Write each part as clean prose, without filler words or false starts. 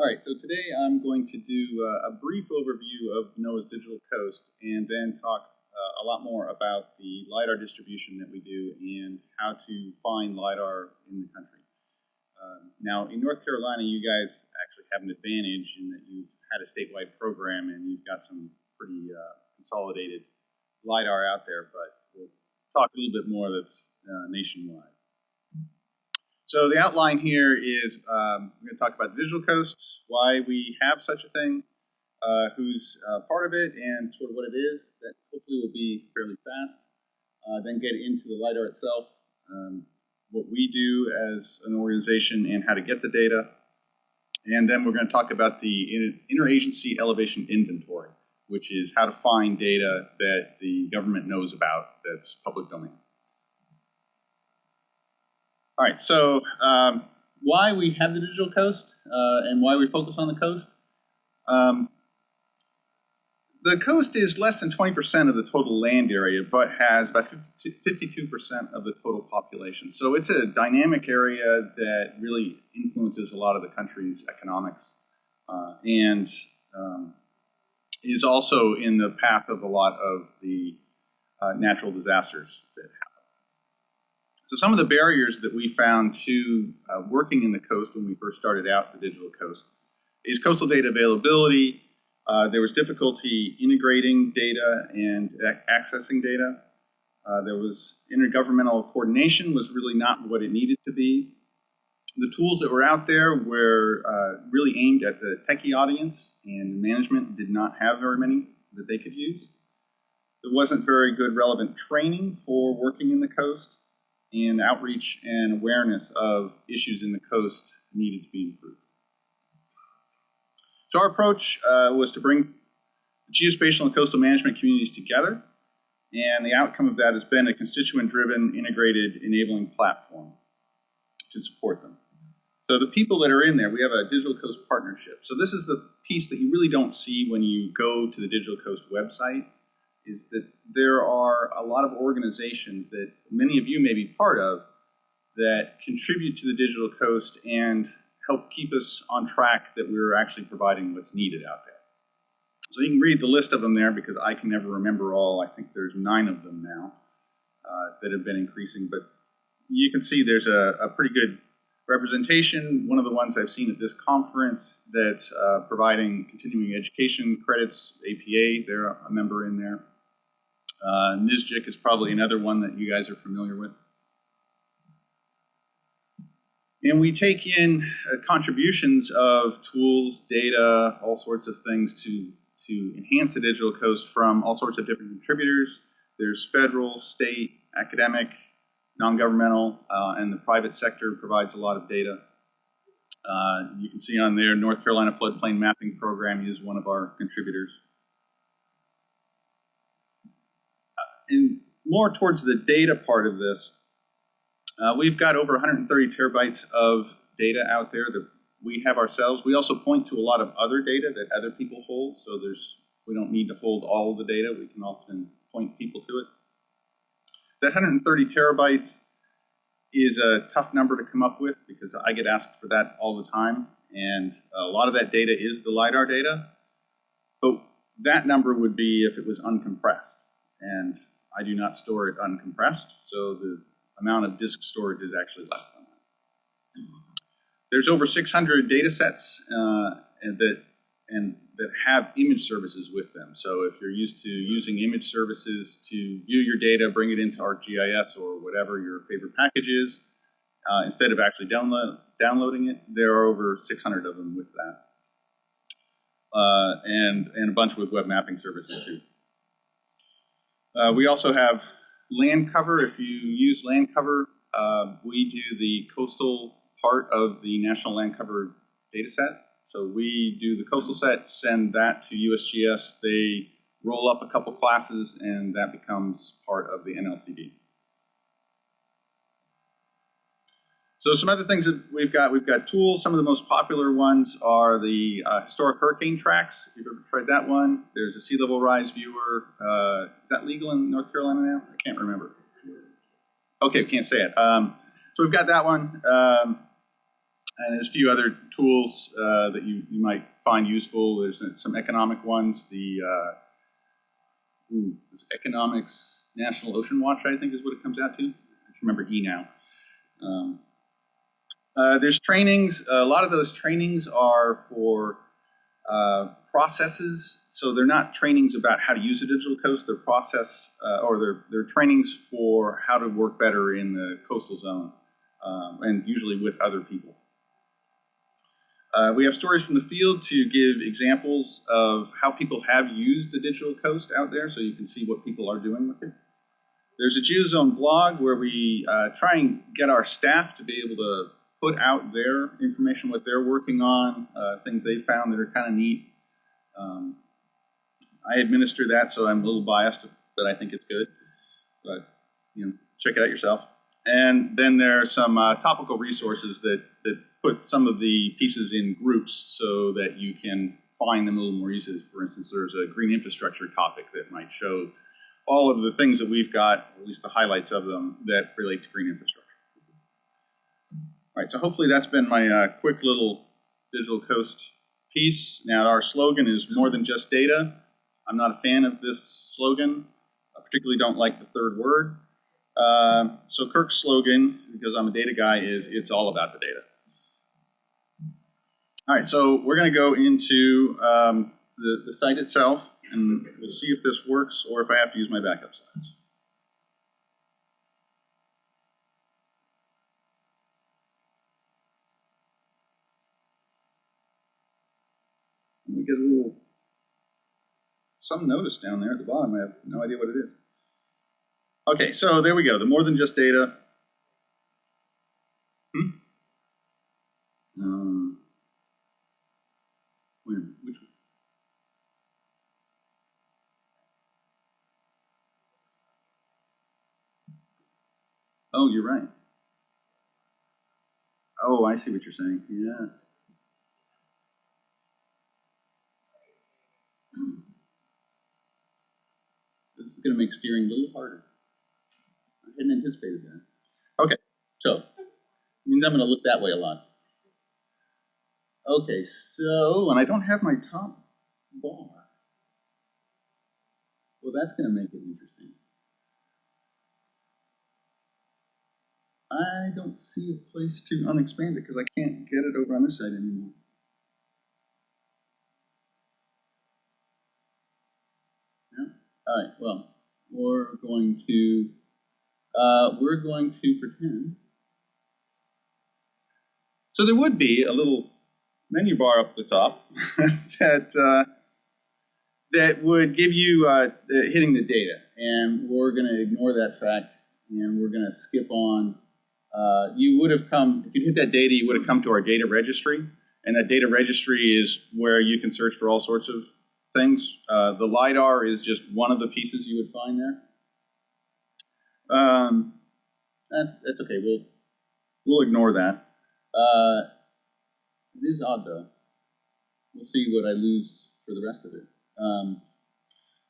All right, so today I'm going to do a brief overview of NOAA's Digital Coast and then talk a lot more about the Lidar distribution that we do and how to find Lidar in the country. Now, in North Carolina, you guys actually have an advantage in that you've had a statewide program and you've got some pretty consolidated Lidar out there, but we'll talk a little bit more that's nationwide. So the outline here is we're going to talk about the Digital Coast, why we have such a thing, who's part of it, and sort of what it is. That hopefully will be fairly fast. Then get into the Lidar itself, what we do as an organization, and how to get the data. And then we're going to talk about the Interagency Elevation Inventory, which is how to find data that the government knows about that's public domain. All right, so why we have the Digital Coast and why we focus on the coast. The coast is less than 20% of the total land area, but has about 52% of the total population. So it's a dynamic area that really influences a lot of the country's economics and is also in the path of a lot of the natural disasters that happen. So some of the barriers that we found to working in the coast when we first started out the Digital Coast is coastal data availability. There was difficulty integrating data and accessing data. There was intergovernmental coordination was really not what it needed to be. The tools that were out there were really aimed at the techie audience, and management did not have very many that they could use. There wasn't very good relevant training for working in the coast, and outreach and awareness of issues in the coast needed to be improved. So our approach was to bring geospatial and coastal management communities together, and the outcome of that has been a constituent-driven, integrated, enabling platform to support them. So the people that are in there, we have a Digital Coast partnership. So this is the piece that you really don't see when you go to the Digital Coast website, is that there are a lot of organizations that many of you may be part of that contribute to the Digital Coast and help keep us on track that we're actually providing what's needed out there. So you can read the list of them there because I can never remember all. I think there's 9 of them now that have been increasing, but you can see there's a pretty good representation. One of the ones I've seen at this conference that's providing continuing education credits, APA, they're a member in there. NISJIC is probably another one that you guys are familiar with. And we take in contributions of tools, data, all sorts of things to enhance the Digital Coast from all sorts of different contributors. There's federal, state, academic, non-governmental, and the private sector provides a lot of data. You can see on there, North Carolina Floodplain Mapping Program is one of our contributors. And more towards the data part of this, we've got over 130 terabytes of data out there that we have ourselves. We also point to a lot of other data that other people hold, so we don't need to hold all of the data. We can often point people to it. That 130 terabytes is a tough number to come up with because I get asked for that all the time, and a lot of that data is the Lidar data, but that number would be if it was uncompressed, and I do not store it uncompressed, so the amount of disk storage is actually less than that. There's over 600 data sets that have image services with them. So if you're used to using image services to view your data, bring it into ArcGIS or whatever your favorite package is, instead of actually downloading it, there are over 600 of them with that. And a bunch with web mapping services too. We also have land cover. If you use land cover, we do the coastal part of the National Land Cover data set. So we do the coastal set, send that to USGS. They roll up a couple classes, and that becomes part of the NLCD. So some other things that we've got tools. Some of the most popular ones are the historic hurricane tracks. If you've ever tried that one, there's a sea level rise viewer. Is that legal in North Carolina now? I can't remember. Okay, can't say it. So we've got that one. And there's a few other tools that you might find useful. There's some economic ones. It's Economics National Ocean Watch, I think is what it comes out to. I remember E now. There's trainings. A lot of those trainings are for processes. So they're not trainings about how to use a digital coast. They're they're trainings for how to work better in the coastal zone, and usually with other people. We have stories from the field to give examples of how people have used the digital coast out there, so you can see what people are doing with it. There's a Geozone blog where we try and get our staff to be able to put out their information, what they're working on, things they found that are kind of neat. I administer that, so I'm a little biased, but I think it's good. But check it out yourself. And then there are some topical resources that put some of the pieces in groups so that you can find them a little more easily. For instance, there's a green infrastructure topic that might show all of the things that we've got, at least the highlights of them, that relate to green infrastructure. All right, so hopefully that's been my quick little digital coast piece. Now, our slogan is more than just data. I'm not a fan of this slogan. I particularly don't like the third word. So Kirk's slogan, because I'm a data guy, is it's all about the data. All right, so we're going to go into the site itself, and we'll see if this works or if I have to use my backup slides. We get a little, some notice down there at the bottom. I have no idea what it is. Okay, so there we go. The more than just data. Wait a minute, which one? Oh, you're right. Oh, I see what you're saying. Yes. This is going to make steering a little harder. I hadn't anticipated that. Okay, so it means I'm going to look that way a lot. Okay, so, and I don't have my top bar. Well, that's going to make it interesting. I don't see a place to unexpand it because I can't get it over on this side anymore. No? All right, well, we're going to pretend. So there would be a little menu bar up at the top that would give you hitting the data, and we're going to ignore that fact, and we're going to skip on. You would have come, if you hit that data, you would have come to our data registry, and that data registry is where you can search for all sorts of things. The Lidar is just one of the pieces you would find there. That's okay. We'll ignore that. It is odd, though. We'll see what I lose for the rest of it.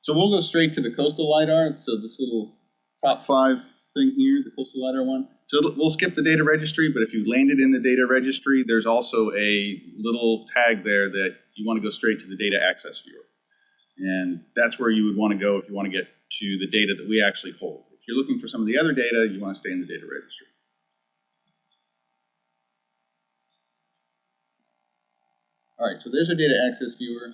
So we'll go straight to the coastal LiDAR. So this little top 5 thing here, the coastal LiDAR one. So we'll skip the data registry, but if you landed in the data registry, there's also a little tag there that you want to go straight to the data access viewer. And that's where you would want to go if you want to get to the data that we actually hold. If you're looking for some of the other data, you want to stay in the data registry. All right, so there's our data access viewer.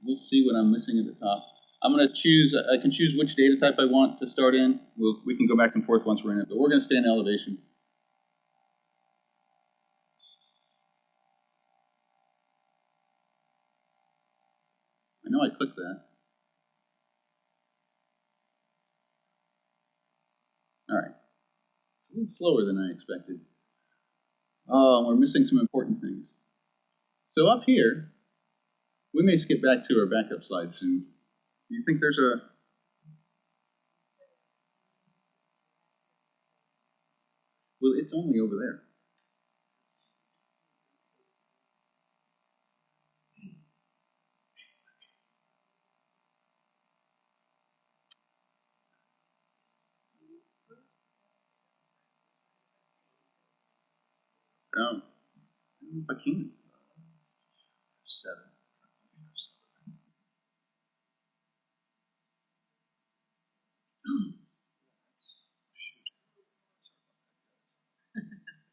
We'll see what I'm missing at the top. I'm going to choose, I can choose which data type I want to start in. We can go back and forth once we're in it, but we're going to stay in elevation. I know I clicked that. All right. A little slower than I expected. Oh, we're missing some important things. So up here, we may skip back to our backup slide soon. Do you think there's a... Well, it's only over there. Oh. I can. 7.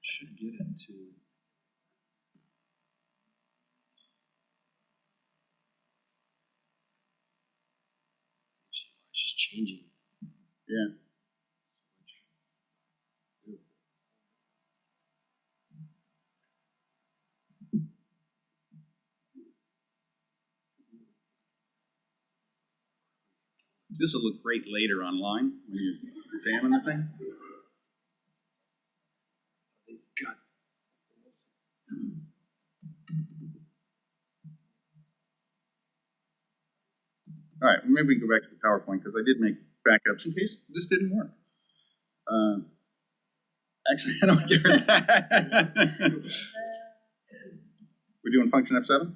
Should get into. She's changing. Yeah. This will look great later online when you examine the thing. They've got. All right, well, maybe we can go back to the PowerPoint because I did make backups in case this didn't work. Actually, I don't get rid of that. We're doing function F7?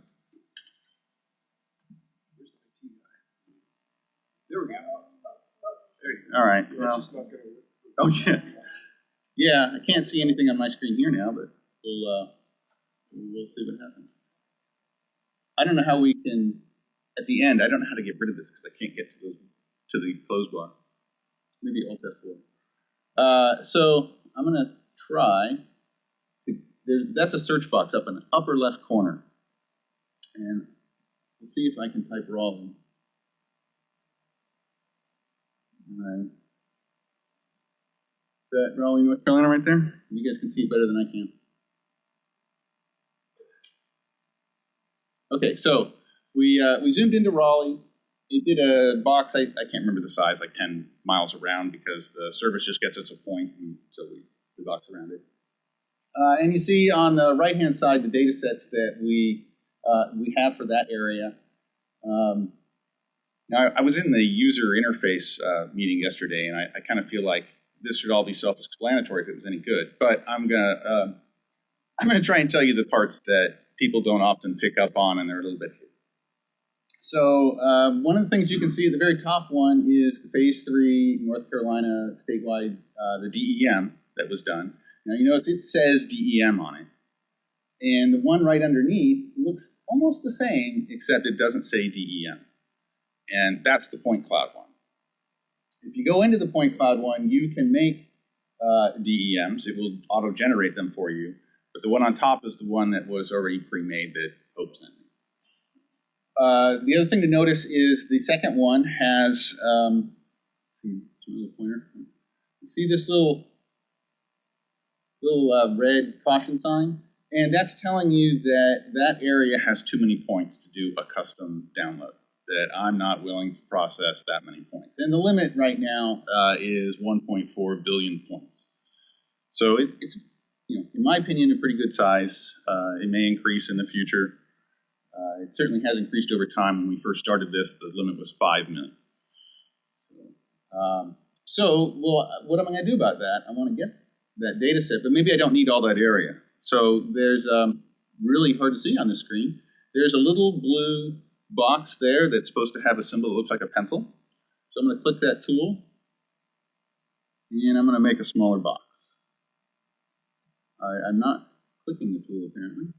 There we go. All right. Well, oh, yeah. Yeah, I can't see anything on my screen here now, but we'll see what happens. I don't know how we can, at the end, I don't know how to get rid of this because I can't get to the close bar. Maybe Alt F4. So I'm going to try. That's a search box up in the upper left corner. And we'll see if I can type Raleigh. All right. Is that Raleigh, North Carolina right there? You guys can see it better than I can. Okay, so we zoomed into Raleigh. It did a box, I can't remember the size, like 10 miles around because the service just gets us a point, and so we box around it. And you see on the right-hand side the data sets that we have for that area. Now, I was in the user interface meeting yesterday, and I kind of feel like this should all be self-explanatory if it was any good. But I'm gonna try and tell you the parts that people don't often pick up on, and they're a little bit hidden. So one of the things you can see at the very top one is the Phase 3 North Carolina statewide, the DEM that was done. Now you notice it says DEM on it, and the one right underneath looks almost the same, except it doesn't say DEM. And that's the point cloud one. If you go into the point cloud one, you can make DEMs. It will auto-generate them for you. But the one on top is the one that was already pre-made that Hope sent me. The other thing to notice is the second one has, you see this little red caution sign? And that's telling you that that area has too many points to do a custom download, that I'm not willing to process that many points. And the limit right now is 1.4 billion points. So it's, in my opinion, a pretty good size. It may increase in the future. It certainly has increased over time. When we first started this, the limit was 5 million. Well, what am I going to do about that? I want to get that data set, but maybe I don't need all that area. So there's really hard to see on the screen. There's a little blue box there that's supposed to have a symbol that looks like a pencil. So I'm going to click that tool, and I'm going to make a smaller box. All right, I'm not clicking the tool apparently.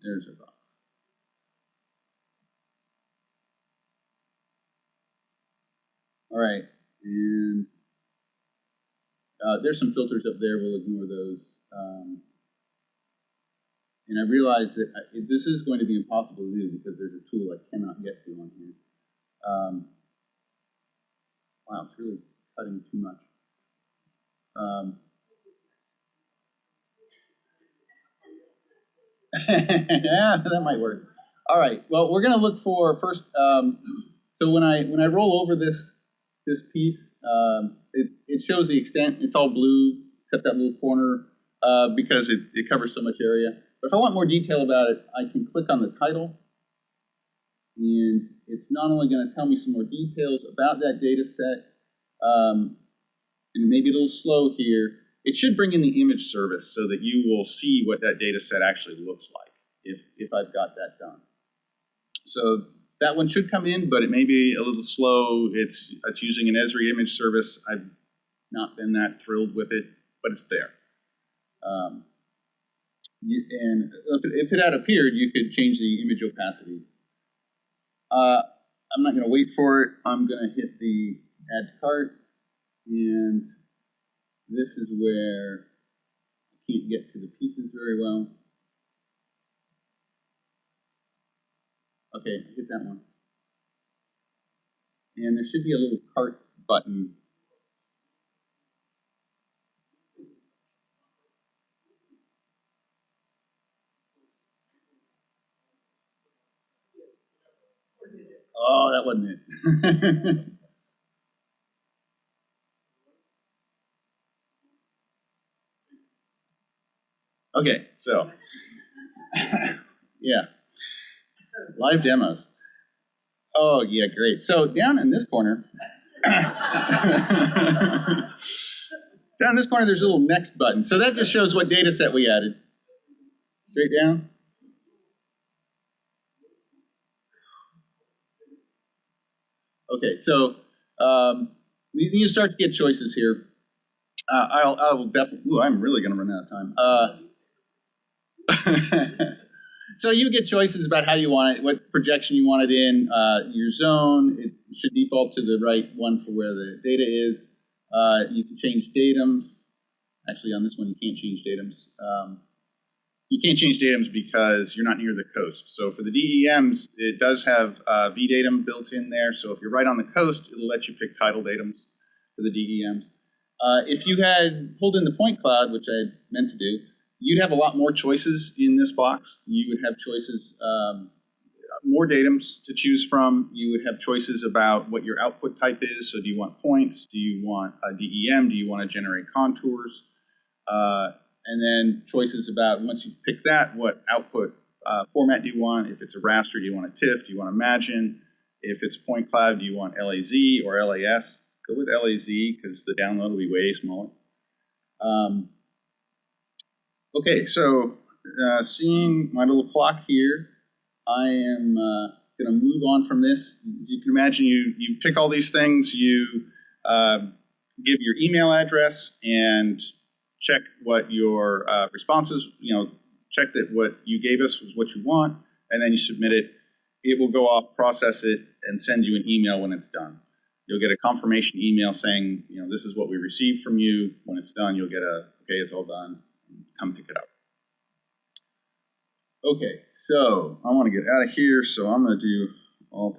There's a box. All right, and there's some filters up there. We'll ignore those. And I realize that this is going to be impossible to do because there's a tool I cannot get to on here. Wow, it's really cutting too much. Yeah, that might work. All right. Well, we're going to look for first. So when I roll over this piece, it shows the extent. It's all blue except that little corner because it covers so much area. But if I want more detail about it, I can click on the title, and it's not only going to tell me some more details about that data set, and maybe a little slow here. It should bring in the image service so that you will see what that data set actually looks like if I've got that done. So that one should come in, but it may be a little slow. It's using an Esri image service. I've not been that thrilled with it. but it's there. And if it had appeared, you could change the image opacity. I'm not going to wait for it. I'm going to hit the add to cart, and this is where I can't get to the pieces very well. Okay, hit that one. And there should be a little cart button. Oh, that wasn't it. Okay, so, yeah, live demos. Oh, yeah, great. So down in this corner, there's a little next button. So that just shows what data set we added. Straight down. Okay, so you start to get choices here. I will definitely. Ooh, I'm really going to run out of time. So you get choices about how you want it, what projection you want it in, your zone. It should default to the right one for where the data is. You can change datums. Actually, on this one, you can't change datums. You can't change datums because you're not near the coast. So for the DEMs, it does have VDatum built in there. So if you're right on the coast, it'll let you pick tidal datums for the DEMs. If you had pulled in the point cloud, which I meant to do, you'd have a lot more choices in this box. You would have choices, more datums to choose from. You would have choices about what your output type is. So do you want points? Do you want a DEM? Do you want to generate contours? And then choices about, once you pick that, what output format do you want? If it's a raster, do you want a TIFF? Do you want to imagine? If it's point cloud, do you want LAZ or LAS? Go with LAZ because the download will be way smaller. Okay, so seeing my little clock here, I am going to move on from this. As you can imagine, you pick all these things, you give your email address and check what your responses, check that what you gave us was what you want, and then you submit it. It will go off, process it, and send you an email when it's done. You'll get a confirmation email saying, this is what we received from you. When it's done, you'll get a, okay, it's all done. Come pick it up. Okay, so I want to get out of here, so I'm going to do Alt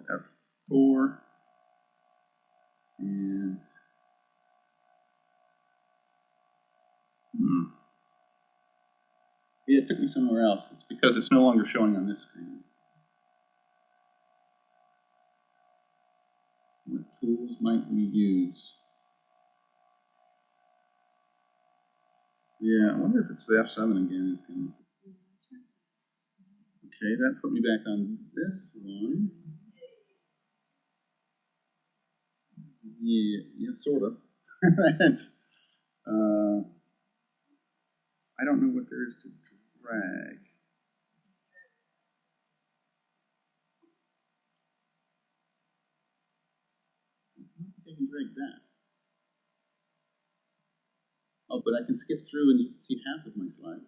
F4. And it took me somewhere else. It's because it's no longer showing on this screen. What tools might we use? Yeah, I wonder if it's the F7 again. Okay, that put me back on this one. Yeah, sort of. I don't know what there is to drag. I don't think I can drag that. Oh, but I can skip through and you can see half of my slide.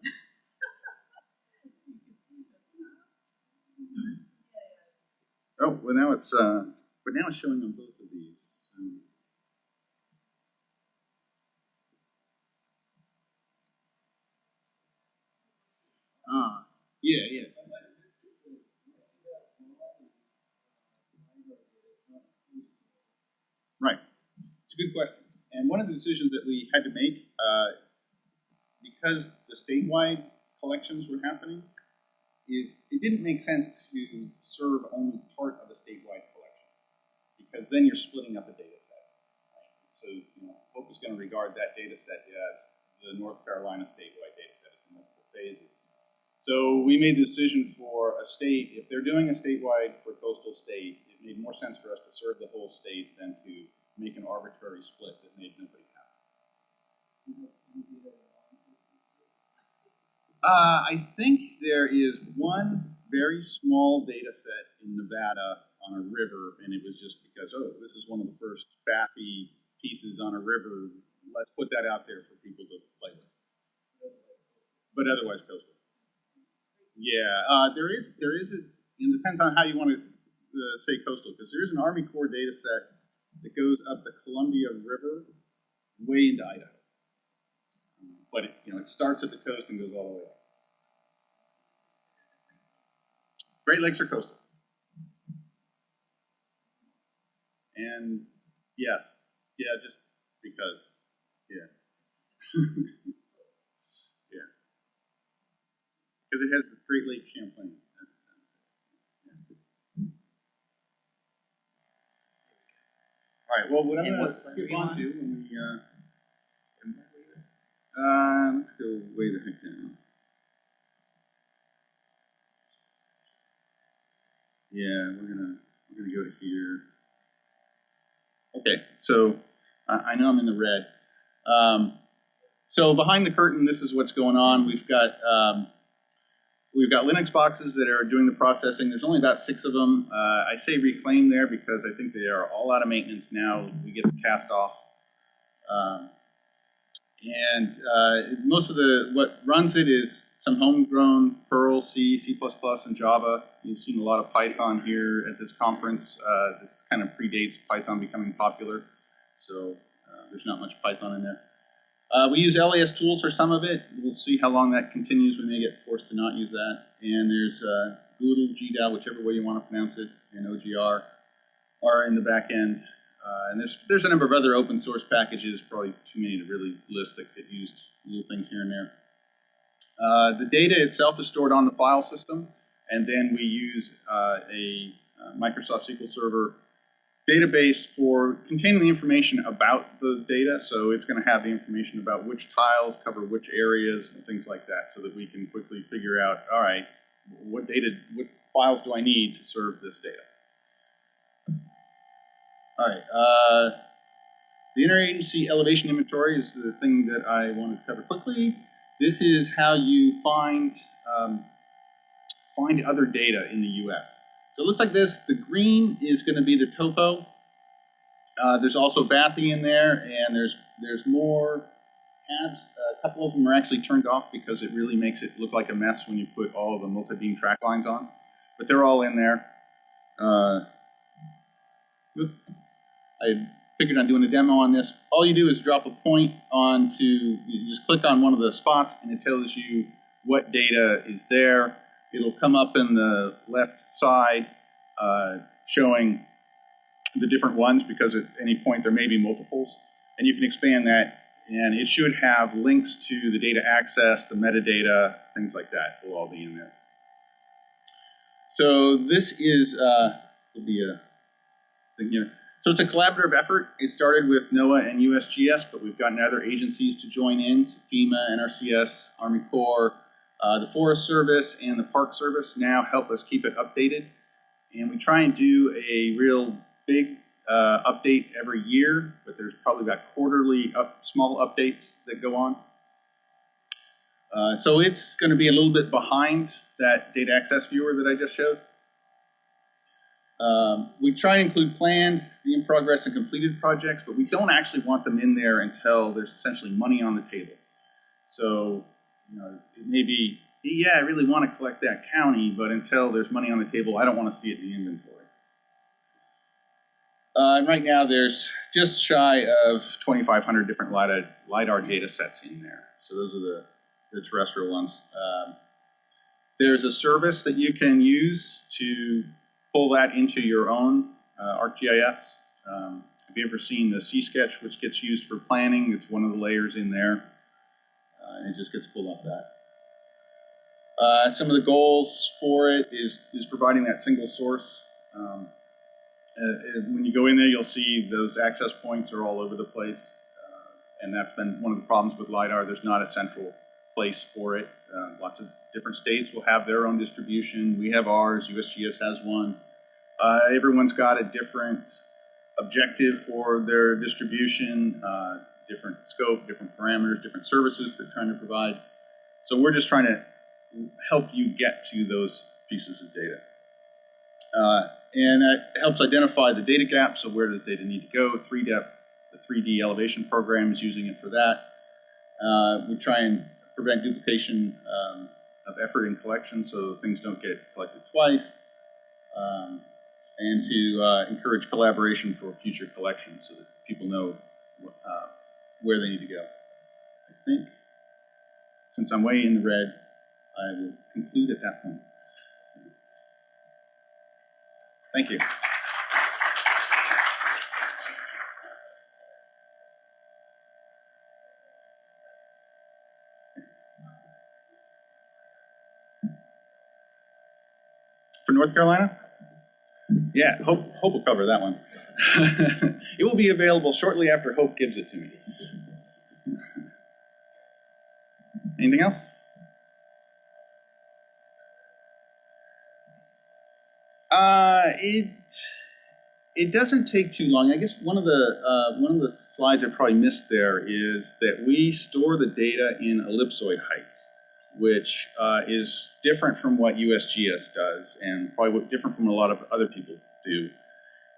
Oh, well now it's showing on both of these. Yeah. Right. It's a good question. And one of the decisions that we had to make, because the statewide collections were happening, it didn't make sense to serve only part of a statewide collection, because then you're splitting up a data set. Right? So Hope is going to regard that data set as the North Carolina statewide data set. It's in multiple phases. So we made the decision for a state, if they're doing a statewide for coastal state, it made more sense for us to serve the whole state than to make an arbitrary split that made nobody happy. I think there is one very small data set in Nevada on a river, and it was just because, this is one of the first bathy pieces on a river. let's put that out there for people to play with. But otherwise coastal. Yeah, there is it depends on how you want to say coastal, because there is an Army Corps data set that goes up the Columbia River way into Idaho. But it starts at the coast and goes all the way up. Great Lakes are coastal. And yes, yeah, just because, yeah. Yeah. Because it has the Great Lake Champlain. All right, well, what I'm going to skip on to when we, let's go way the heck down. Yeah, we're gonna go to here. Okay, so I know I'm in the red. So behind the curtain, this is what's going on. We've got Linux boxes that are doing the processing. There's only about 6 of them. I say reclaim there because I think they are all out of maintenance now. We get them cast off. Most of what runs it is some homegrown Perl, C, C++, and Java. You've seen a lot of Python here at this conference. This kind of predates Python becoming popular, so there's not much Python in there. We use LAS tools for some of it. We'll see how long that continues. We may get forced to not use that. And there's Guru, GDAL, whichever way you want to pronounce it, and OGR are in the back end. And there's a number of other open source packages, probably too many to really list, that get used little things here and there. The data itself is stored on the file system, and then we use a Microsoft SQL Server database for containing the information about the data. So it's going to have the information about which tiles cover which areas and things like that, so that we can quickly figure out, all right, what files do I need to serve this data? All right, the Interagency Elevation Inventory is the thing that I want to cover quickly. This is how you find other data in the U.S. So it looks like this. The green is going to be the topo. There's also bathy in there, and there's more tabs. A couple of them are actually turned off because it really makes it look like a mess when you put all of the multi-beam track lines on. But they're all in there. I figured on doing a demo on this. All you do is drop a point you just click on one of the spots, and it tells you what data is there. It'll come up in the left side showing the different ones, because at any point there may be multiples. And you can expand that, and it should have links to the data access, the metadata, things like that will all be in there. So this will be a thing here. So it's a collaborative effort. It started with NOAA and USGS, but we've gotten other agencies to join in, so FEMA, NRCS, Army Corps, the Forest Service, and the Park Service now help us keep it updated. And we try and do a real big update every year, but there's probably about quarterly small updates that go on. So it's going to be a little bit behind that data access viewer that I just showed. We try and include planned, in progress, and completed projects, but we don't actually want them in there until there's essentially money on the table. So, it may be, yeah, I really want to collect that county, but until there's money on the table, I don't want to see it in the inventory. And right now, there's just shy of 2,500 different LiDAR data sets in there. So those are the terrestrial ones. There's a service that you can use to pull that into your own ArcGIS. Have you ever seen the C-Sketch, which gets used for planning? It's one of the layers in there. And it just gets pulled off that. Some of the goals for it is providing that single source. When you go in there, you'll see those access points are all over the place. And that's been one of the problems with LiDAR. There's not a central place for it. Lots of different states will have their own distribution. We have ours. USGS has one. Everyone's got a different objective for their distribution, different scope, different parameters, different services they're trying to provide. So we're just trying to help you get to those pieces of data. And that helps identify the data gaps, so where does data need to go, 3-depth, The 3D elevation program is using it for that. We try and prevent duplication of effort in collection so things don't get collected twice, and to encourage collaboration for future collections so that people know where they need to go. I think, since I'm way in the red, I will conclude at that point. Thank you. For North Carolina? Yeah, Hope will cover that one. It will be available shortly after Hope gives it to me. Anything else? It doesn't take too long. I guess one of the slides I probably missed there is that we store the data in ellipsoid heights, which is different from what USGS does, and probably different from a lot of other people do.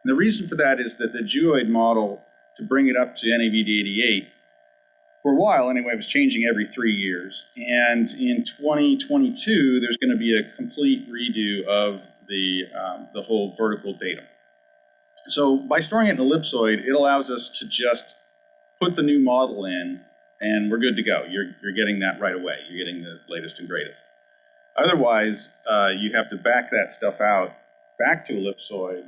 And the reason for that is that the geoid model, to bring it up to NAVD88, for a while anyway, was changing every 3 years. And in 2022, there's going to be a complete redo of the whole vertical data. So by storing it in ellipsoid, it allows us to just put the new model in, and we're good to go. You're getting that right away. You're getting the latest and greatest. Otherwise, you have to back that stuff out back to ellipsoid,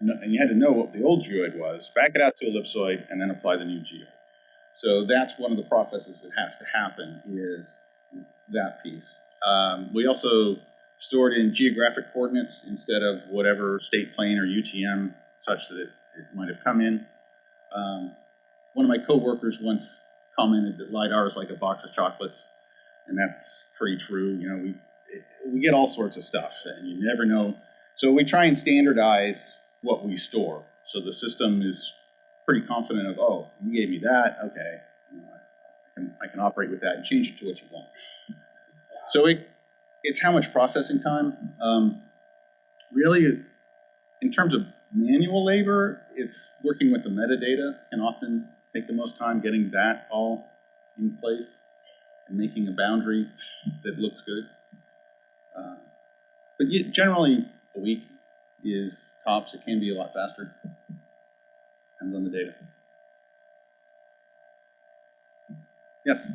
and you had to know what the old geoid was, back it out to ellipsoid, and then apply the new geoid. So that's one of the processes that has to happen, is that piece. We also stored in geographic coordinates instead of whatever state plane or UTM, such that it might have come in. One of my coworkers once commented that Lidar is like a box of chocolates, and that's pretty true. You know, we get all sorts of stuff, and you never know. So we try and standardize what we store, so the system is pretty confident of, oh, you gave me that, okay, you know, I can operate with that and change it to what you want. So it's how much processing time. Really, in terms of manual labor, it's working with the metadata can often take the most time, getting that all in place and making a boundary that looks good. But generally, a week is tops. It can be a lot faster. Depends on the data. Yes?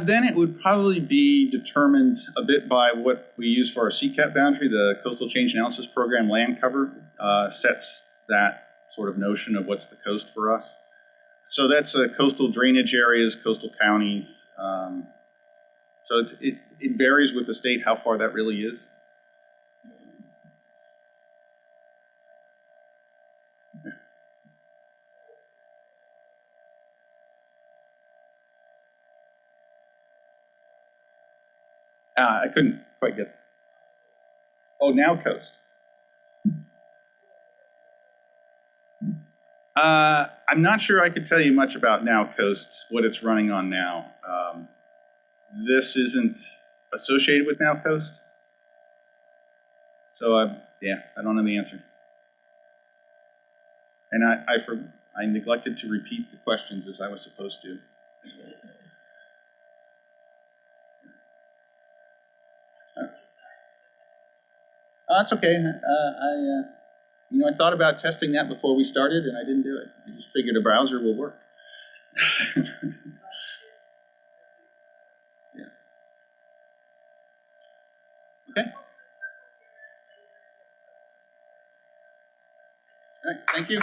Then it would probably be determined a bit by what we use for our CCAP boundary. The Coastal Change Analysis Program land cover sets that sort of notion of what's the coast for us. So that's coastal drainage areas, coastal counties. So it varies with the state how far that really is. I couldn't quite get. Oh, now coast. I'm not sure I could tell you much about now coast, what it's running on now. This isn't associated with now coast, so yeah, I don't know the answer. And I neglected to repeat the questions as I was supposed to. That's okay. I thought about testing that before we started, and I didn't do it. I just figured a browser will work. Yeah. Okay. All right. Thank you.